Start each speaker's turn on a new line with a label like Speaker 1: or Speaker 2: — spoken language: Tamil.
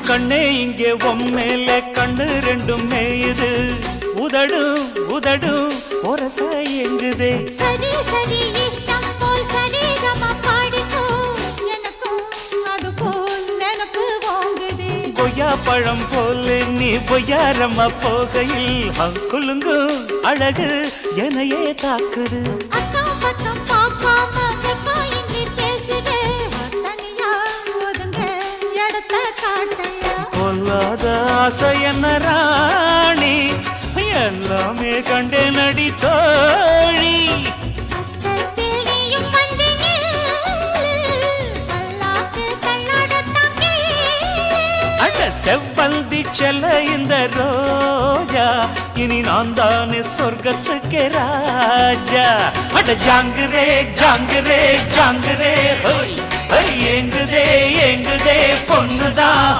Speaker 1: கண்ணே இங்கே உம்மேலே கண்ணு ரெண்டும் மேயுது உதடும் உதடும் ஒரச எங்குதே
Speaker 2: சரி சரி இஷ்டம் போல் சரிகம பாடிக்கோ எனக்கும் அது போல் நினப்பு வாங்குதே
Speaker 1: கொய்யா பழம் போல நீ பொய்யாரம்மா போகையில் குலுங்கு அழகு எனையே தாக்குது
Speaker 2: அக்கம் பக்கம் பார்க்காம வெக்கம் இன்றி பேசுதே தனியா ஒதுங்க இடத்த காட்டையா
Speaker 1: கொல்லாத ஆசை என்ன ராணி எல்லாமே கண்டே நடி தோழி
Speaker 2: பக்கத்தில் நீயும் வந்து பல்லாக்கு கண்ணாடத்தான்
Speaker 1: அட செவ்வந்தி செல்ல இந்த ரோஜா இனி நான் தானே சொர்க்கத்துக்கு ராஜா அட ஜாங்குரே ஜாங்குரே ஜாங்குரே ஹோய் ஏங்குதே ஏங்குதே பொண்ணுதான்